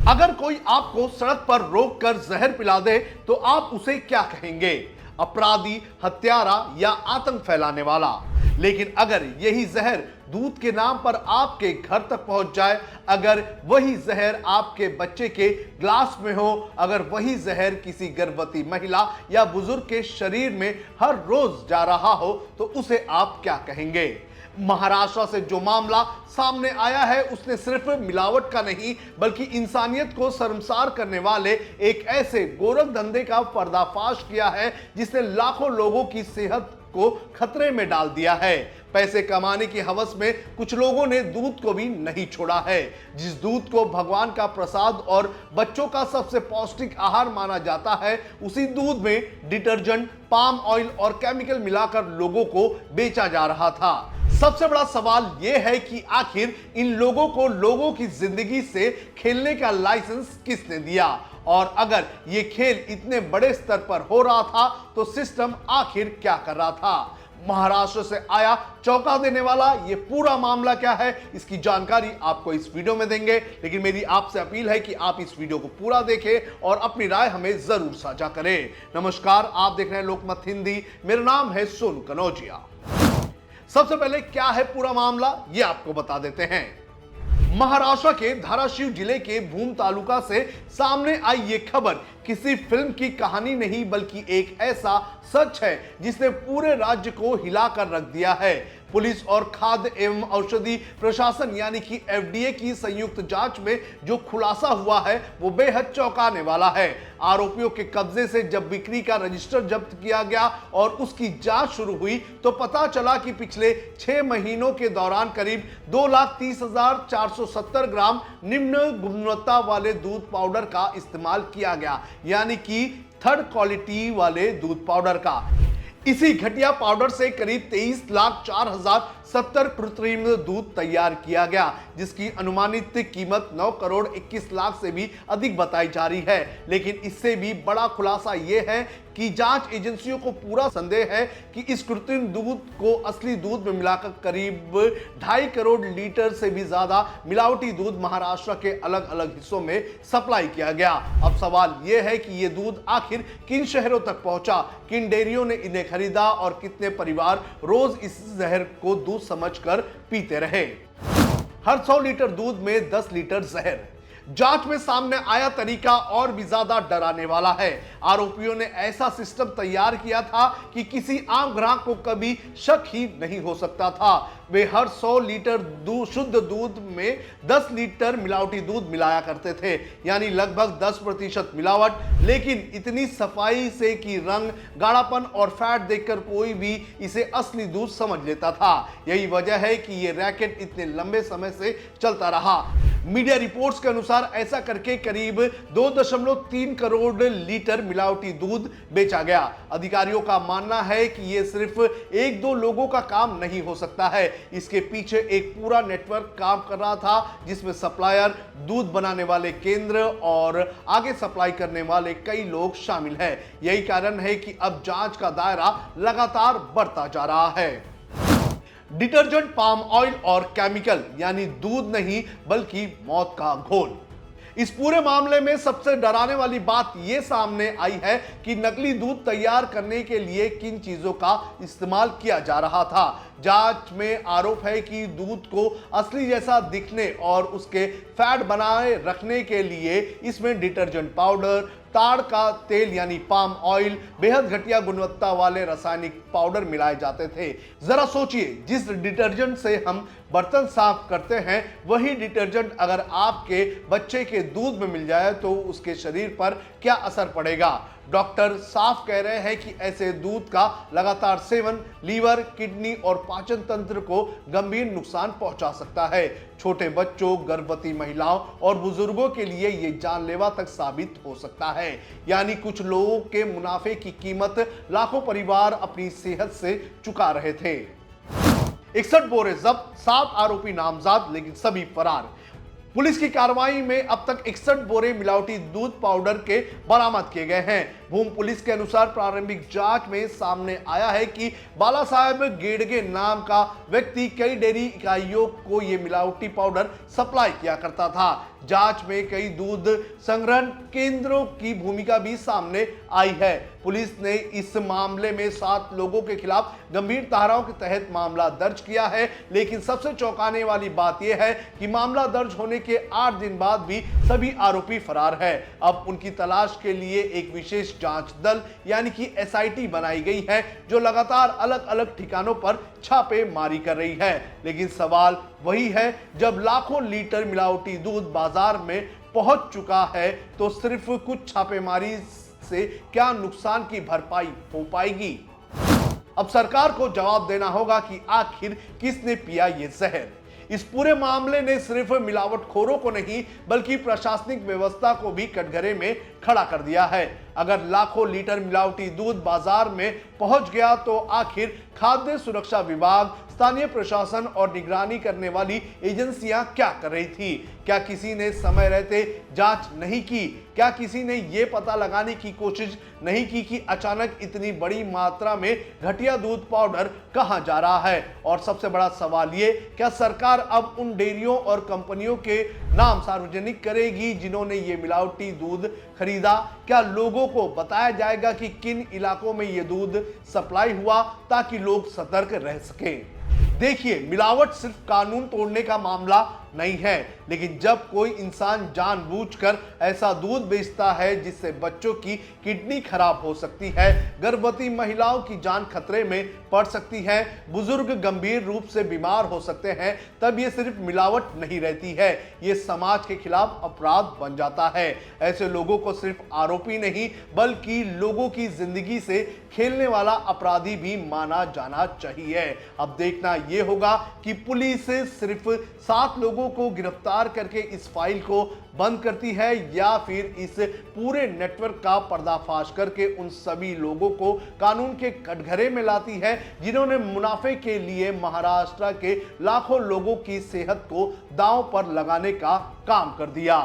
अगर कोई आपको सड़क पर रोककर जहर पिला दे तो आप उसे क्या कहेंगे? अपराधी, हत्यारा या आतंक फैलाने वाला? लेकिन अगर यही जहर दूध के नाम पर आपके घर तक पहुंच जाए, अगर वही जहर आपके बच्चे के ग्लास में हो, अगर वही जहर किसी गर्भवती महिला या बुजुर्ग के शरीर में हर रोज जा रहा हो, तो उसे आप क्या कहेंगे? महाराष्ट्र से जो मामला सामने आया है उसने सिर्फ मिलावट का नहीं बल्कि इंसानियत को शर्मसार करने वाले एक ऐसे गोरख धंधे का पर्दाफाश किया है जिसने लाखों लोगों की सेहत को खतरे में डाल दिया है। पैसे कमाने की हवस में कुछ लोगों ने दूध को भी नहीं छोड़ा है। जिस दूध को भगवान का प्रसाद और बच्चों का सबसे पौष्टिक आहार माना जाता है, उसी दूध में डिटर्जेंट, पाम ऑयल और केमिकल मिलाकर लोगों को बेचा जा रहा था। सबसे बड़ा सवाल यह है कि आखिर इन लोगों को लोगों की जिंदगी से खेलने का लाइसेंस किसने दिया? और अगर ये खेल इतने बड़े स्तर पर हो रहा था तो सिस्टम आखिर क्या कर रहा था? महाराष्ट्र से आया चौंका देने वाला ये पूरा मामला क्या है, इसकी जानकारी आपको इस वीडियो में देंगे। लेकिन मेरी आपसे अपील है कि आप इस वीडियो को पूरा देखें और अपनी राय हमें जरूर साझा करें। नमस्कार, आप देख रहे हैं लोकमत हिंदी। मेरा नाम है सोनू कनौजिया। सबसे पहले क्या है पूरा मामला, ये आपको बता देते हैं। महाराष्ट्र के धाराशिव जिले के भूम तालुका से सामने आई ये खबर किसी फिल्म की कहानी नहीं बल्कि एक ऐसा सच है जिसने पूरे राज्य को हिलाकर रख दिया है। पुलिस और खाद्य एवं औषधि प्रशासन यानी कि एफडीए की संयुक्त जांच में जो खुलासा हुआ है वो बेहद चौंकाने वाला है। आरोपियों के कब्जे से जब बिक्री का रजिस्टर जब्त किया गया और उसकी जांच शुरू हुई तो पता चला कि पिछले 6 महीनों के दौरान करीब 2,30,470 ग्राम निम्न गुणवत्ता वाले दूध पाउडर का इस्तेमाल किया गया, यानी कि थर्ड क्वालिटी वाले दूध पाउडर का। इसी घटिया पाउडर से करीब 23,04,070 कृत्रिम दूध तैयार किया गया, जिसकी अनुमानित कीमत 9 करोड़ 21 लाख से भी अधिक बताई जा रही है। लेकिन इससे भी बड़ा खुलासा यह है कि जांच एजेंसियों को पूरा संदेह है कि इस कृत्रिम दूध को असली दूध में मिलाकर करीब 2.5 करोड़ लीटर से भी ज्यादा मिलावटी दूध महाराष्ट्र के अलग अलग हिस्सों में सप्लाई किया गया। अब सवाल यह है कि यह दूध आखिर किन शहरों तक पहुंचा, किन डेयरियों ने इन्हें खरीदा और कितने परिवार रोज इस जहर को दूध समझकर पीते रहे। हर 100 लीटर दूध में 10 लीटर जहर। जांच में सामने आया तरीका और भी ज्यादा डराने वाला है। आरोपियों ने ऐसा सिस्टम तैयार किया था कि किसी आम ग्राहक को कभी शक ही नहीं हो सकता था। वे हर 100 लीटर शुद्ध दूध में 10 लीटर मिलावटी दूध मिलाया करते थे, यानी लगभग 10% मिलावट। लेकिन इतनी सफाई से कि रंग, गाढ़ापन और फैट देखकर कोई भी इसे असली दूध समझ लेता था। यही वजह है कि यह रैकेट इतने लंबे समय से चलता रहा। मीडिया रिपोर्ट्स के अनुसार ऐसा करके करीब 2.3 करोड़ लीटर मिलावटी दूध बेचा गया। अधिकारियों का मानना है कि यह सिर्फ 1-2 लोगों का काम नहीं हो सकता है, इसके पीछे एक पूरा नेटवर्क काम कर रहा था जिसमें सप्लायर, दूध बनाने वाले केंद्र और आगे सप्लाई करने वाले कई लोग शामिल हैं। यही कारण है कि अब जांच का दायरा लगातार बढ़ता जा रहा है। डिटर्जेंट, पाम ऑयल और केमिकल, यानी दूध नहीं बल्कि मौत का घोल। इस पूरे मामले में सबसे डराने वाली बात यह सामने आई है कि नकली दूध तैयार करने के लिए किन चीजों का इस्तेमाल किया जा रहा था। जांच में आरोप है कि दूध को असली जैसा दिखने और उसके फैट बनाए रखने के लिए इसमें डिटर्जेंट पाउडर, ताड़ का तेल यानी पाम ऑयल, बेहद घटिया गुणवत्ता वाले रासायनिक पाउडर मिलाए जाते थे। जरा सोचिए, जिस डिटर्जेंट से हम बर्तन साफ करते हैं वही डिटर्जेंट अगर आपके बच्चे के दूध में मिल जाए तो उसके शरीर पर क्या असर पड़ेगा? डॉक्टर साफ कह रहे हैं कि ऐसे दूध का लगातार सेवन लीवर, किडनी और पाचन तंत्र को गंभीर नुकसान पहुंचा सकता है। छोटे बच्चों, गर्भवती महिलाओं और बुजुर्गों के लिए यह जानलेवा तक साबित हो सकता है। यानी कुछ लोगों के मुनाफे की कीमत लाखों परिवार अपनी सेहत से चुका रहे थे। 61 बोरे जब्त, 7 आरोपी नामजद, लेकिन सभी फरार। पुलिस की कार्रवाई में अब तक 61 बोरे मिलावटी दूध पाउडर के बरामद किए गए हैं। भूम पुलिस के अनुसार प्रारंभिक जांच में सामने आया है कि बाला साहेब गेड़गे नाम का व्यक्ति कई डेयरी इकाइयों को यह मिलावटी पाउडर सप्लाई किया करता था। जांच में कई दूध संग्रहण केंद्रों की भूमिका भी सामने आई है। पुलिस ने इस मामले में 7 लोगों के खिलाफ गंभीर धाराओं के तहत मामला दर्ज किया है, लेकिन सबसे चौंकाने वाली बात यह है कि मामला दर्ज होने के 8 दिन बाद भी सभी आरोपी फरार है। अब उनकी तलाश के लिए एक विशेष जांच दल यानी कि एसआईटी बनाई गई है, जो लगातार अलग अलग ठिकानों पर छापेमारी कर रही है। लेकिन सवाल वही है, जब लाखों लीटर मिलावटी दूध बाजार में पहुंच चुका है तो सिर्फ कुछ छापेमारी से क्या नुकसान की भरपाई हो पाएगी? अब सरकार को जवाब देना होगा कि आखिर किसने पिया ये जहर। इस पूरे मामले ने सिर्फ मिलावटखोरों को नहीं बल्कि प्रशासनिक व्यवस्था को भी कटघरे में खड़ा कर दिया है। अगर लाखों लीटर मिलावटी दूध बाजार में पहुंच गया तो आखिर खाद्य सुरक्षा विभाग, स्थानीय प्रशासन और निगरानी करने वाली एजेंसियां क्या कर रही थी? क्या किसी ने समय रहते जांच नहीं की? क्या किसी ने यह पता लगाने की कोशिश नहीं की कि अचानक इतनी बड़ी मात्रा में घटिया दूध पाउडर कहां जा रहा है? और सबसे बड़ा सवाल ये, क्या सरकार अब उन डेयरियों और कंपनियों के नाम सार्वजनिक करेगी जिन्होंने ये मिलावटी दूध खरीदा? क्या लोगों को बताया जाएगा कि किन इलाकों में ये दूध सप्लाई हुआ, ताकि लोग सतर्क रह सकें? देखिए, मिलावट सिर्फ कानून तोड़ने का मामला नहीं है, लेकिन जब कोई इंसान जानबूझकर ऐसा दूध बेचता है जिससे बच्चों की किडनी खराब हो सकती है, गर्भवती महिलाओं की जान खतरे में पड़ सकती है, बुजुर्ग गंभीर रूप से बीमार हो सकते हैं, तब ये सिर्फ मिलावट नहीं रहती है, ये समाज के खिलाफ अपराध बन जाता है। ऐसे लोगों को सिर्फ आरोपी नहीं बल्कि लोगों की जिंदगी से खेलने वाला अपराधी भी माना जाना चाहिए। अब देखना यह होगा कि पुलिस सिर्फ 7 लोगों को गिरफ्तार करके इस फाइल को बंद करती है या फिर इस पूरे नेटवर्क का पर्दाफाश करके उन सभी लोगों को कानून के कटघरे में लाती है जिन्होंने मुनाफे के लिए महाराष्ट्र के लाखों लोगों की सेहत को दांव पर लगाने का काम कर दिया।